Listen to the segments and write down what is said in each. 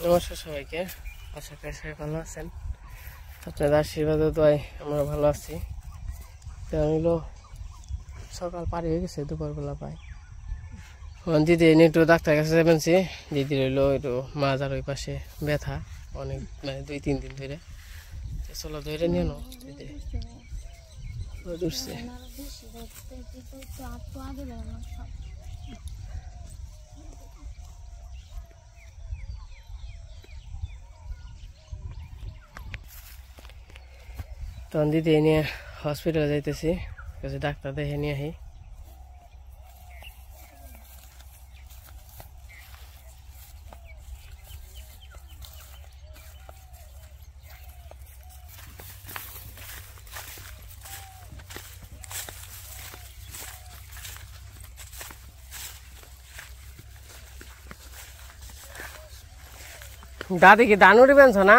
নমস্কার সবাইকে, আশা করি সবাই ভালো আছেন। আপনাদের আশীর্বাদে দোয়ায় আমরা ভালো আছি। তো আমি সকাল পারি হয়ে গেছে, দুপুরবেলা পাই দিদি এনে একটু ডাক্তার কাছে যাবেনছি। দিদি রইলো একটু মাজার ওই পাশে ব্যথা অনেক, মানে 2-3 দিন ধরে। চলো ধরে নিয়ে নো দিদি উঠছে। তখন দিদি নিয়ে হসপিটালে যাইতেছি, কাছে ডাক্তার দেখে নিয়ে আহি। দাদি কি দানুরি বেনছ না?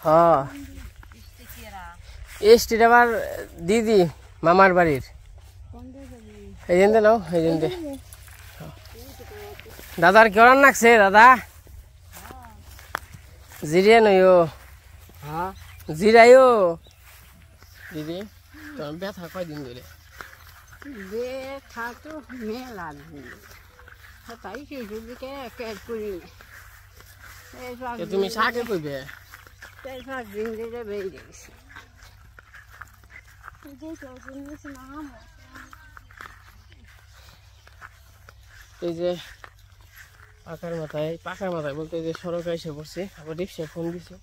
হ্যাঁ, স্ট্রিট আবার দিদি মামার বাড়ির এই জন্য নাও, এই জন্য দাদার কেমন লাগছে? দাদা জিরিয়ে নইও, জিরাইও দিদি। তোমার ব্যথা কয়দিন ধরে? ব্যথা তো মেলা তাই সেদিকে তুমি শাকে কইবে দিন দিলে বেরিয়ে গেছে। এই যে পাকার মাথায় বলতে যে সড়ক এসে পড়ছে, আবার রিক্সায় ফোন দিছে।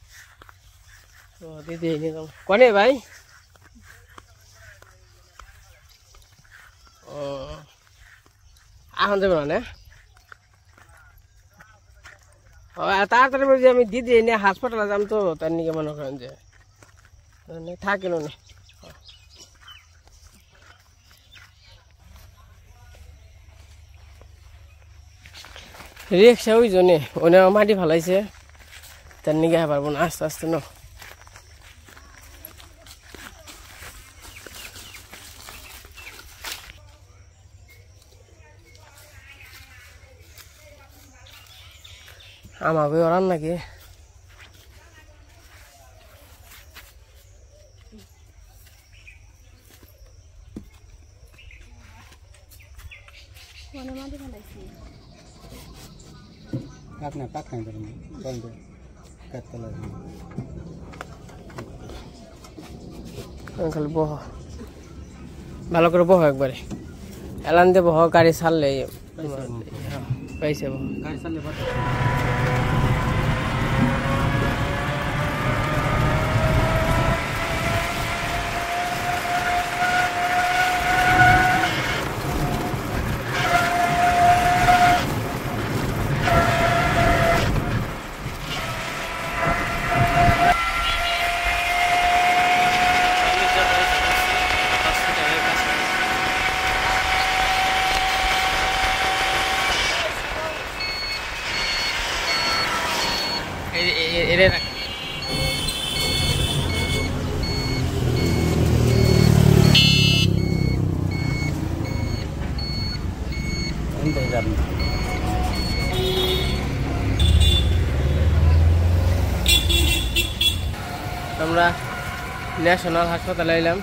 তো দিদি এই নিয়ে যাও কনে ভাই। ও এখন যাবে না? তাড়াতাড়ি বলছি আমি দিদি নিয়ে হাসপাতালে যাম, তো তার নিয়ে মনে করেন যে থাকেন উনি। রিক্সা ওই জন্য ওনে মাটি ফালাইছে, তার নিয়ে পারবো না, আস্তে আস্তে ন। আমাকে ওরান নাকি খালি বহ, ভালো করে বহ একবারে, এলান দিয়ে বহ, গাড়ি ছাড়লে পাইছে বহ, গাড়ি ছাড়লে এরে রাখ। আমরা ন্যাশনাল হাসপাতালে এলাম,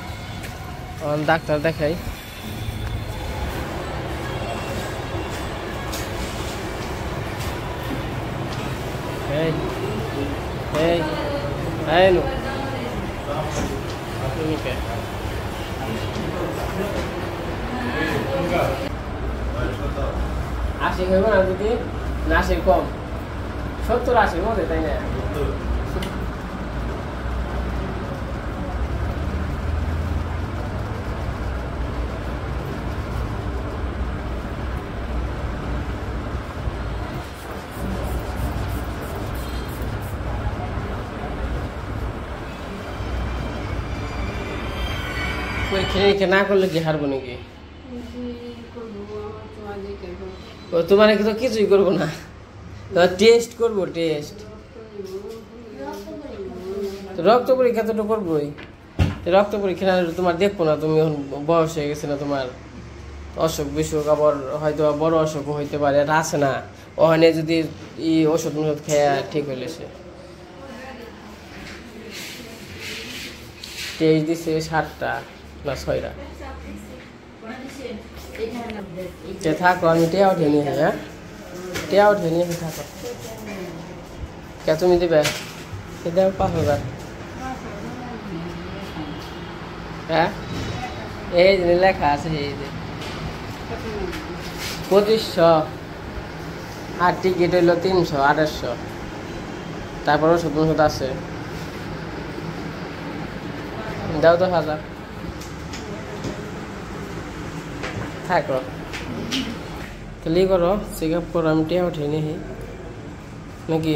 ডাক্তার দেখাই। আশি হইব না যদি, না 80 কম, 70-80 মধ্যে, তাই না? পরীক্ষা না করলে কি হারবো নাকি? তোমার তো কিছুই করবো না, টেস্ট করবো, টেস্ট রক্ত পরীক্ষা তো করবোই। রক্ত পরীক্ষা না তোমার দেখবো না, তুমি এখন বয়স হয়ে গেছে না তোমার, অসুখ বিসুখ আবার হয়তো বড় অসুখ হইতে পারে, এটা আছে না, ওখানে যদি ওষুধ মুষুধ খেয়ে ঠিক হইলে সে টেস্ট দিছে 7টা না 6টা। থাকো আমি টিয়া উঠে নিয়ে হ্যাঁ টিয়া উঠে নিয়ে থাকো। কে তুমি দিবে? দেও 5,000। হ্যাঁ এই যে লেখা আছে এই যে 2500 আর টিকিট হইলো 300 2800। তারপর ওষুধ মুষুধ আছে, দাও 10,000 থাকো। ক্লিক করো, চেক আপ করো, আমি টিয়া উঠে নিহি নাকি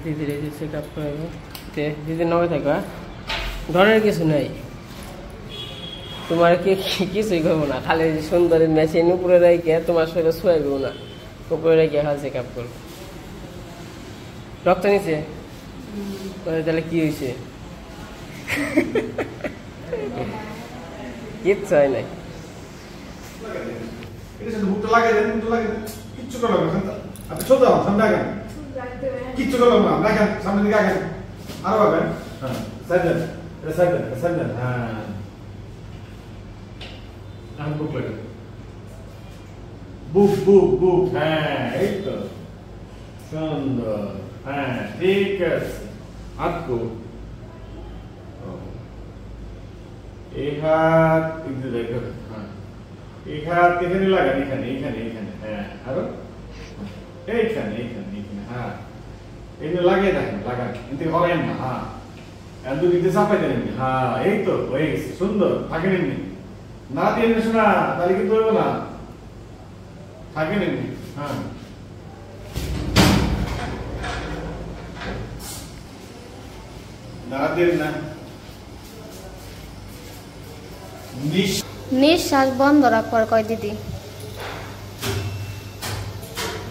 দিদির এই যে চেক আপ করবো। দিদি নয় থাকো, ডরের কিছু নাই, তোমার কিছুই করবো না, খালি সুন্দরী মেশিন উপরে রেখে তোমার শরীরে শোয়াইব না, উপরে রেখে খালি চেক আপ করবো। রক্ত নিছে তাহলে কি হয়েছে? কিচ্ছু হয় নাই। কিচ্ছু করলাম না, দেখেন সামনে দিকে আগেন আরো আগেন। হ্যাঁ সাইডেন এটা সাইডেন এটা সাইডেন। হ্যাঁ এখন বুক লাগে, বুক বুক বুক। হ্যাঁ এই তো সুন্দর। হ্যাঁ ঠিক আছে, হাত কো এই হাত একটু দেখো। হ্যাঁ এই হাত এখানে লাগান, এখানে এখানে এখানে। হ্যাঁ আরো এইখানে এইখানে এইখানে। হ্যাঁ এইগুলো লাগিয়ে দেখেন, লাগান কিন্তু হরেন না। হ্যাঁ এত দিতে চাপাই দেন। হ্যাঁ এই তো হয়ে গেছে, সুন্দর। থাকেন এমনি, না দিয়ে শোনা তাহলে কিন্তু হইব না, থাকেন এমনি। হ্যাঁ না দেন না, নিঃশ্বাস বন্ধ রাখবার কয় দিদি।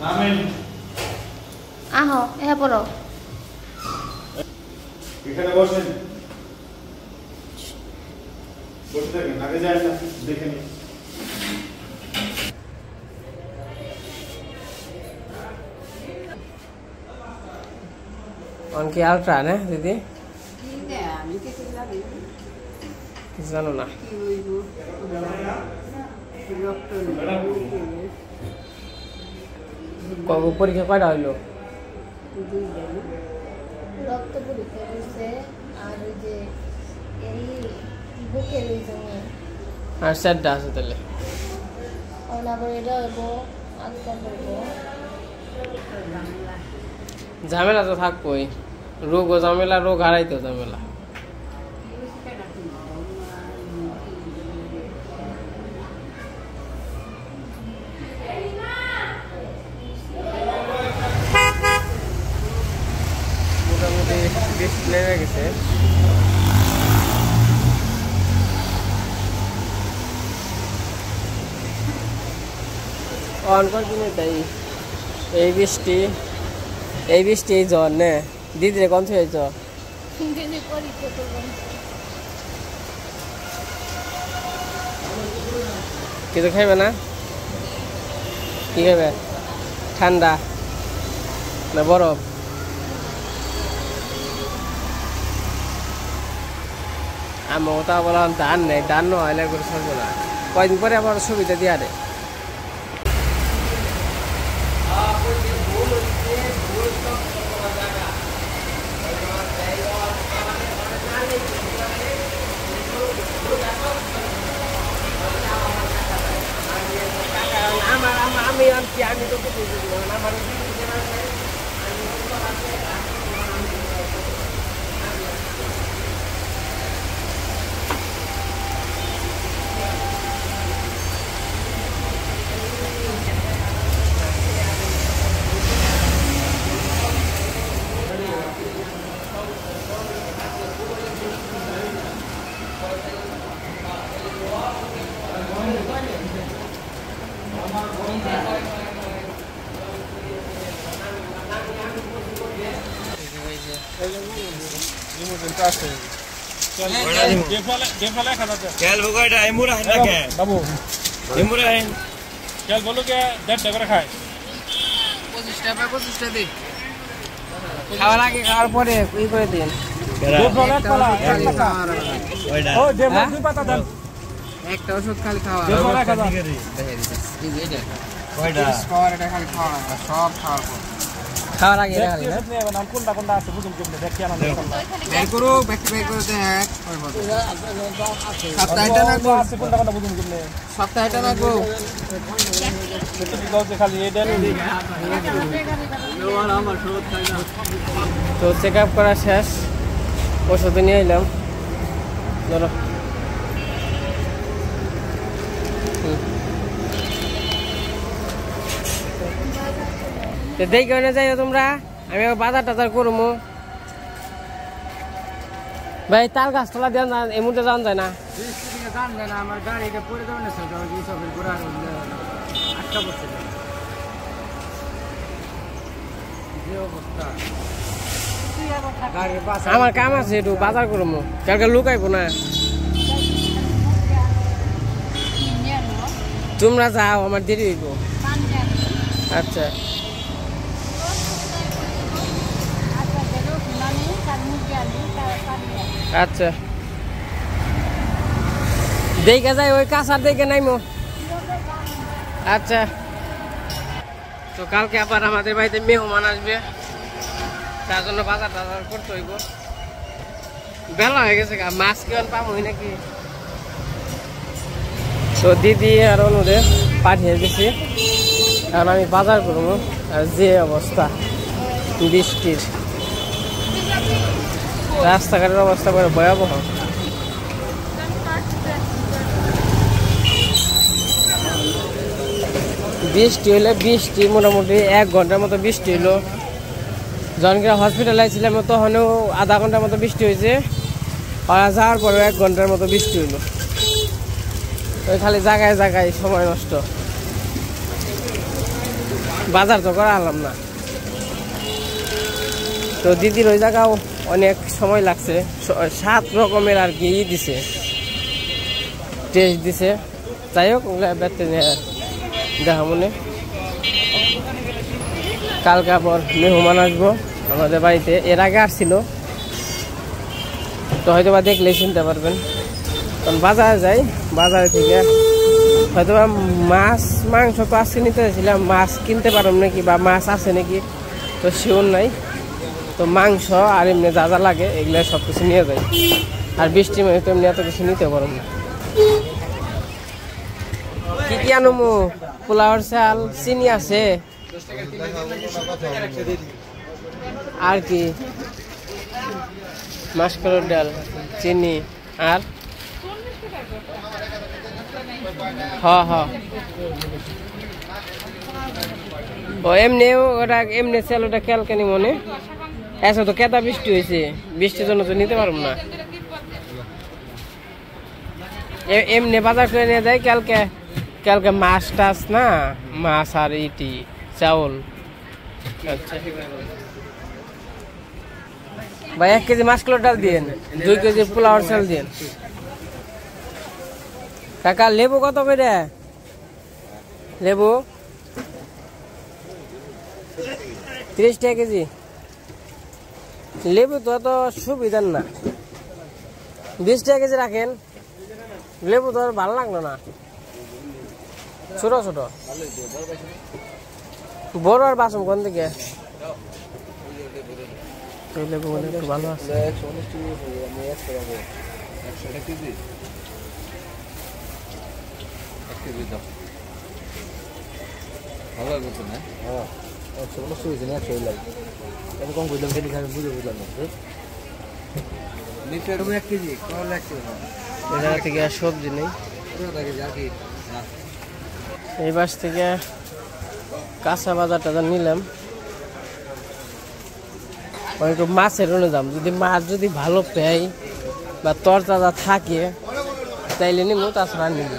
নামেন আহো এ পড়ো, এখানে বসেন, বসে থাকেন, আগে যায় না দেখে নিন। অনকি আলট্রা না দিদি? আমি কিছু জানি কিছু জানো না? কি হইব রক্ত পরীক্ষা কয়টা হইলো? রক্ত পরীক্ষা করছে আর ওই যে এই বুকের ওই জন্য আর 4টা আছে তাহলে। আবার এটা হইব আজকাল হইব। ঝামেলা তো থাকবোই, রোগ ও ঝামেলা, রোগ হারাইতেও ঝামেলা। মোটামুটি বৃষ্টি নেমে গেছে। কন্টিনিউ তাই এই বৃষ্টি এই জ্বর নে দিদিরে কোন থেকে জ্বর কিছু খাইবে না? কি খাইবে? ঠান্ডা না বরফ? আমার তা বললাম ধান নেই, ধান নয় করে চলবো না, কয়দিন পরে আবার সুবিধা দিয়া রে। আমি তো আমার আছে কেল বগয়টা এমুরা হানা কে বাবু এমুরা হেন কেল বলো কে 1.5 টাকা করে খায় 25 টাকা 25 টাকা দিন খাওয়ার আগে খাওয়ার পরে কি করে দিন ও দেব দুই পাতা দেন একটা ওষুধ খালি খাওয়া কয়টা খাওয়ার খালি খাওয়া সব খাওয়ার আগে কোনটা কোনটা আছে বুঝুন কেমনে দেখি আমাদের বের করো ব্যক্তি বের করে দেখ সপ্তাহটা না আছে কোনটা কোনটা বুঝুন কেমনে সপ্তাহটা না গো খালি এই দেন তো চেক আপ করা শেষ ওষুধ নিয়ে এলাম ধরো দেখি কেন যাইও তোমরা আমি বাজার টাজার করবো ভাই তাল গাছ তোলা দেন এই মুহূর্তে যান যায় না আমার গাড়িটা পরে যাবে না আমার কাম আছে একটু বাজার করবো কালকে লুকাইবো না তোমরা যাও আমার দেরি হইব আচ্ছা আচ্ছা দেখে যাই ওই কাঁচার দেখে নাইমো আচ্ছা তো কালকে আবার আমাদের বাড়িতে মেহমান আসবে তার জন্য বাজার টাজার করতে হইব বেলা হয়ে গেছে মাছ কেমন পাবোই নাকি তো দিদি আর অনুদের পাঠিয়ে দিছি কারণ আমি বাজার করবো আর যে অবস্থা বৃষ্টির রাস্তাঘাটের অবস্থা করে ভয়াবহ বৃষ্টি হইলে বৃষ্টি মোটামুটি 1 ঘন্টার মতো বৃষ্টি হইলো যখন হসপিটালে ছিলাম তখনও আধা ঘন্টার মতো বৃষ্টি হয়েছে আর যাওয়ার পরে 1 ঘন্টার মতো বৃষ্টি হইলো ওই খালি জায়গায় জায়গায় সময় নষ্ট বাজার তো করা হলাম না তো দিদির ওই জায়গাও অনেক সময় লাগছে 7 রকমের আর কি দিছে টেস্ট দিছে যাই হোক বেড়তে দেখা মনে কালকে আবার মেহমান আসবো আমাদের বাড়িতে এর আগে আসছিল তো হয়তো বা দেখলেই চিনতে পারবেন কারণ বাজারে যাই বাজার থেকে হয়তো বা মাছ মাংস তো আজকে নিতে চাইছিলাম মাছ কিনতে পারলাম নাকি বা মাছ আছে নাকি তো শিওর নাই তো মাংস আর এমনি যা যা লাগে এগুলো সব কিছু নিয়ে যাই আর বৃষ্টি মানে তো এমনি এত কিছু নিতে পারব না কি কি আনমু পোলাওর চাল চিনি আছে আর কি মাসকলার ডাল চিনি আর ও এমনি ওটা এমনি চাল ওটা ক্যালকানি মনে এসে তো কেদা বৃষ্টি হয়েছে বৃষ্টির জন্য তো নিতে পারবো না এমনি বাজার করে নিয়ে যায় কালকে কালকে মাছ টাছ না মাছ আর ইটি চাউল আচ্ছা ভাই 1 কেজি মাসকলার ডাল দিন 2 কেজি পোলাওর চাল দিন কাকা লেবু কত করে লেবু 30 টাকা কেজি লেবু তো অত সুবিধার না 20 টাকা কেজি রাখেন লেবু তো আর ভালো লাগলো না ছোট ছোট বড় আর বাসন কোন দিকে লেবু একটু ভালো আছে সবজি নেই এই বাস থেকে কাঁচা বাজার টাজার নিলাম একটু মাছের দাম যদি মাছ যদি ভালো পাই বা তরতাজা থাকে তাইলে নিব তাছাড়া নিব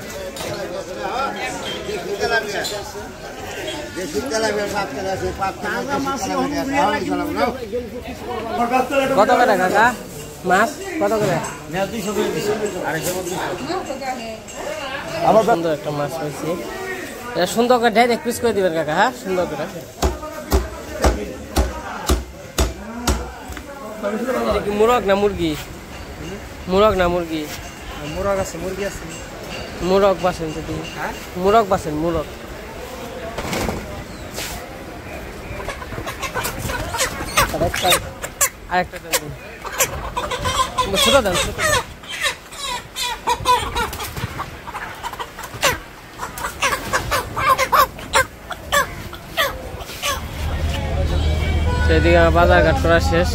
কত করে কাকা মাছ কত করে? মেয়া 200 করে দিছি, আড়াইশো মধ্যে। আবার সুন্দর একটা মাছ হয়েছে, এটা সুন্দর করে ডাইরেক্ট পিস করে দিবেন কাকা। হ্যাঁ, সুন্দর করে। এটা কি মুরগ না মুরগি? মুরগ না মুরগি? মুরগ আছে, মুরগি আছে। মুরগ বাসেন যদি। হ্যাঁ, মুরগ বাসেন, মুরগ। আরেকটা দেন, ছোট দেন, ছোট দেন। সেদিকে আমার বাজার ঘাট করা শেষ,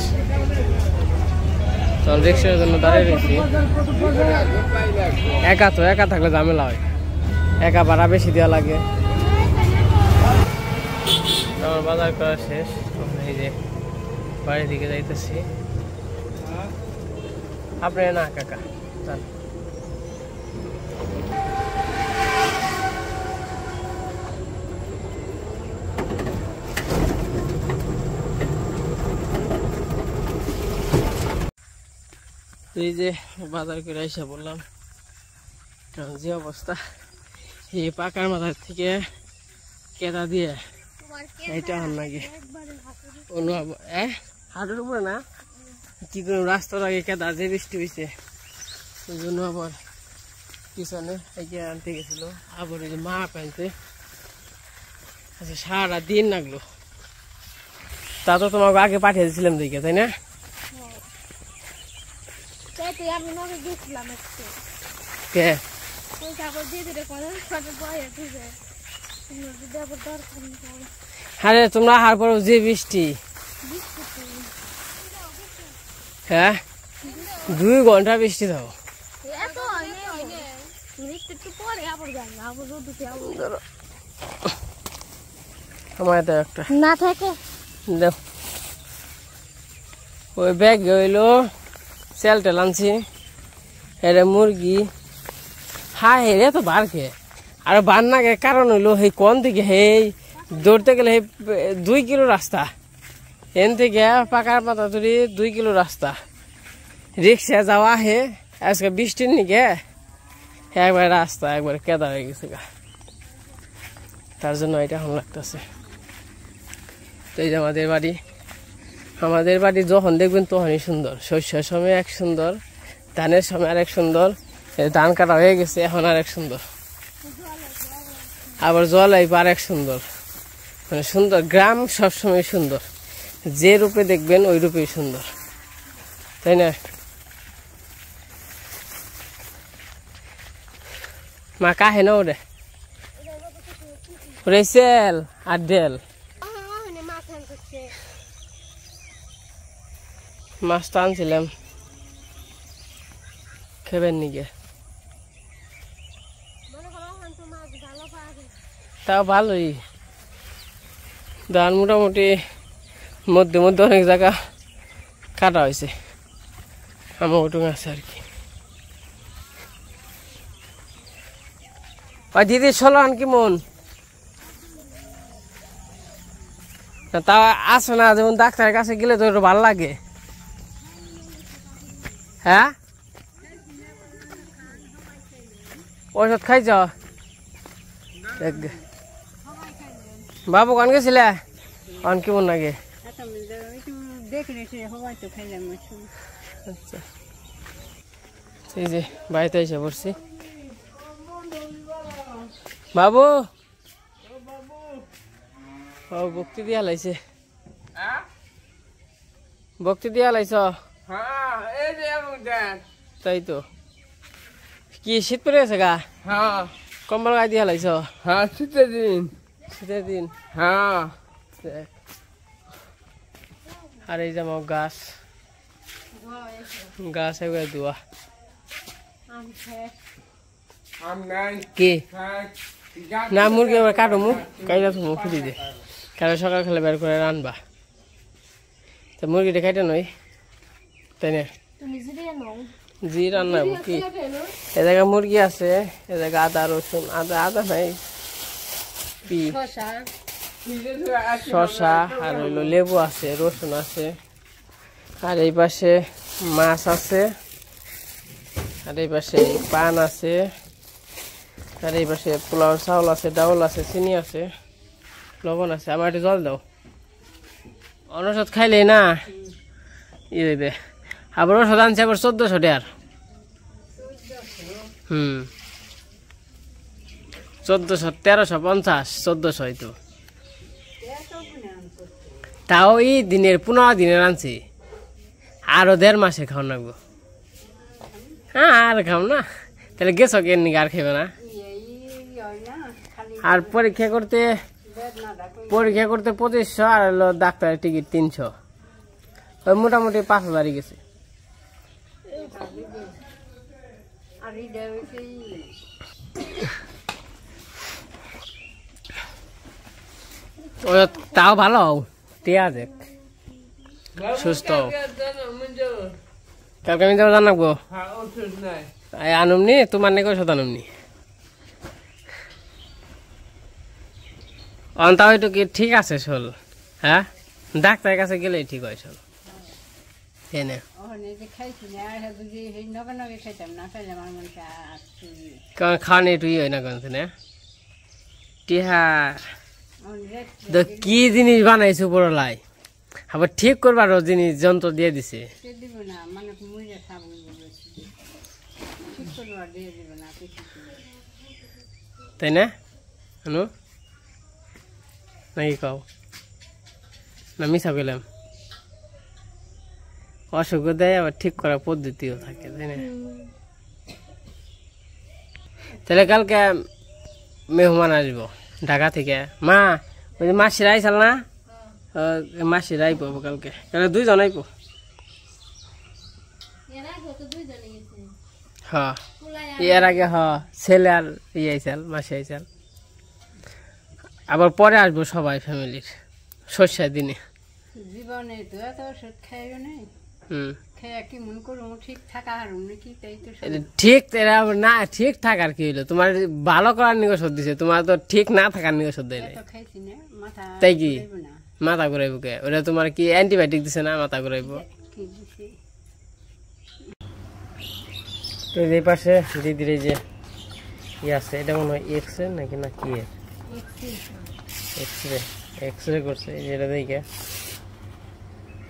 তখন রিক্সার জন্য দাঁড়িয়ে রয়েছি। একা থাকলে ঝামেলা হয়, একা ভাড়া বেশি দেওয়া লাগে। আমার বাজার করা শেষ, এই যে বাড়ির দিকে যাইতেছি। আপনি না কাকা যান। এই যে বাজার করে এসে বললাম, কারণ যে অবস্থা, এই পাকার মাথার থেকে কেদা দিয়ে এইটা হন নাকি হাটের উপরে না, কি কোনো রাস্তার আগে কেদা, যে বৃষ্টি হয়েছে ওই জন্য আবার পিছনে এগিয়ে আনতে গেছিল। আবার ওই যে মা পাইতে আচ্ছা সারা দিন লাগলো। তা তো তোমাকে আগে পাঠিয়ে দিয়েছিলাম দেখে, তাই না? কে আরে তোমরা আহার পর যে বৃষ্টি, হ্যাঁ 2 ঘন্টা বৃষ্টি দাও। আমার একটা না থাকে দেখ, ওই ব্যাগ হইলো সেল টেল আনছি, এটা মুরগি। হ্যাঁ হেরে তো বার খেয়ে আর বার না গে, কারণ হইলো সেই কোন থেকে সেই দৌড়তে গেলে সেই 2 কিলো রাস্তা, এন থেকে পাকার পাতা ধরি 2 কিলো রাস্তা, রিক্সা যাওয়া হে। আজকে বৃষ্টির নিকে একবার রাস্তা একবার কেদা হয়ে গেছে গা, তার জন্য এটা এখন লাগতেছে। তো এই যে আমাদের বাড়ি যখন দেখবেন তখনই সুন্দর। শস্যের সময় এক সুন্দর, ধানের সময় আরেক সুন্দর, ধান কাটা হয়ে গেছে এখন আরেক সুন্দর, আবার জল আইব আরেক সুন্দর। মানে সুন্দর গ্রাম সবসময় সুন্দর, যে রূপে দেখবেন ওই রূপেই সুন্দর, তাই না? মা কাহে না ওরে সেল আর ডেল মাছটা আনছিলাম খেবেন নিকে, তাও ভালোই ধান মোটামুটি মধ্যে মধ্যে অনেক জায়গা কাটা হয়েছে, আমার ওটুকু আছে আর কি। দিদি চলান কেমন তা আসো না, যেমন ডাক্তারের কাছে গেলে তো একটু ভালো লাগে। হ্যাঁ ওষুধ খাইছ? বাবু কান গেছিলে অন কেমন লাগে? আচ্ছা এই যে বাড়িতে এসে পড়ছি। বাবু বক্তি দিয়া লাইছে, বক্তি দিয়া লাইছ? তাই তো, কি শীত পড়ে গেছে গা? হ্যাঁ, কম্বল গায়ে দিয়া লাইছ? হ্যাঁ, শীতের দিন। শীতের দিন? হ্যাঁ। আর এই যে আমার গাছ একবার দোয়া কি না, মুরগি আবার কাটো মুখ কাইটা তো মুখ ফুটি দে, কারণ সকাল খেলে বের করে রানবা, তো মুরগিটা খাইতে নই, তাই না? জি রান্না কি এ জায়গায় মুরগি আছে, এ জায়গায় আদা রসুন, আদা নাই শসা আর হইলো লেবু আছে, রসুন আছে, আর এই পাশে মাছ আছে, আর এই পাশে পান আছে, আর এই পাশে পোলাও চাউল আছে, ডাউল আছে, চিনি আছে, লবণ আছে। আমার একটু জল দাও, অনষদ খাইলে না ই হইবে। আবার ওষুধ আনছে আবার 1400 টাকার। 1400, 1350, 1400 হয়তো। তাও এই দিনের 15 দিনের আনছি, আরো 1.5 মাসে খাওয়া লাগবো। হ্যাঁ আর খাও না, তাহলে গেছো কেন আর খাইবে না। আর পরীক্ষা করতে 2500, আর হলো ডাক্তারের টিকিট 300, ওই মোটামুটি 5000 গেছে। তাও ভালো টিয়া দেখ সুস্থ। কালকে আমি যাবো জানাবো আনুমনি, তোমার নাকি ওষুধ আনুমনি। অন্তা হয়তো কি ঠিক আছে শোল, হ্যাঁ ডাক্তারের কাছে গেলেই ঠিক হয় শোল। খাওয়ানি একটু হয় না কোন টিহা কি জিনিস বানাইছো পড়লাই, আবার ঠিক করবার জিনিস যন্ত্র দিয়ে দিছে, তাই না নাকি কও না মিশা গেলাম। অসুখ দেয় আবার ঠিক করার পদ্ধতিও থাকে, তাই না? তাহলে কালকে মেহমান আসবো ঢাকা থেকে। মা ওই যে মাসিরা আইসাল না, মাসিরা আইব কালকে, কালকে 2 জন আইব। হ্যাঁ এর আগে ছেলে আর ইয়ে আইসাল, মাসি আইসাল। আবার পরে আসবো সবাই ফ্যামিলির সর্ষার দিনে। জীবনে তো এত ওষুধ খাইবে না, ঠিক না, ঠিক থাকার কি হইলো? তোমার ভালো করার নিয়ে ওষুধ দিছে, তোমার তো ঠিক না থাকার নিয়ে ওষুধ দেয় নাই, তাই কি? মাথা ঘুরাইব কে? ওটা তোমার কি অ্যান্টিবায়োটিক দিছে না মাথা ঘুরাইব? তো এই পাশে দিদির এই যে ই আছে, এটা মনে হয় এক্সরে নাকি না কি এক্সরে, এক্সরে করছে এটা দেখে।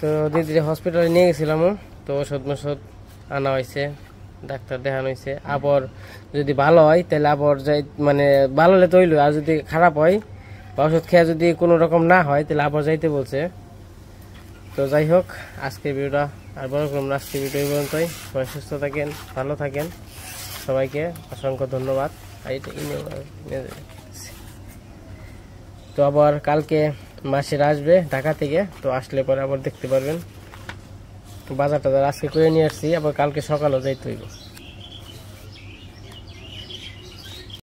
তো দিদির হসপিটালে নিয়ে গেছিলাম, তো ওষুধ মষুধ আনা হয়েছে, ডাক্তার দেখানো হয়েছে। আবার যদি ভালো হয় তাহলে আবার যাই, মানে ভালো হলে তো হইলো, আর যদি খারাপ হয় বা ওষুধ খেয়ে যদি কোনো রকম না হয় তাহলে আবার যাইতে বলছে। তো যাই হোক আজকের ভিডিওটা আর বড় করলাম না, আজকের ভিডিও এই পর্যন্তই। সবাই সুস্থ থাকেন, ভালো থাকেন, সবাইকে অসংখ্য ধন্যবাদ। তো আবার কালকে মাসিরা আসবে ঢাকা থেকে, তো আসলে পরে আবার দেখতে পারবেন। বাজার টাজার আজকে করে নিয়ে আসছি, আবার কালকে সকালেও যাইতে হইব।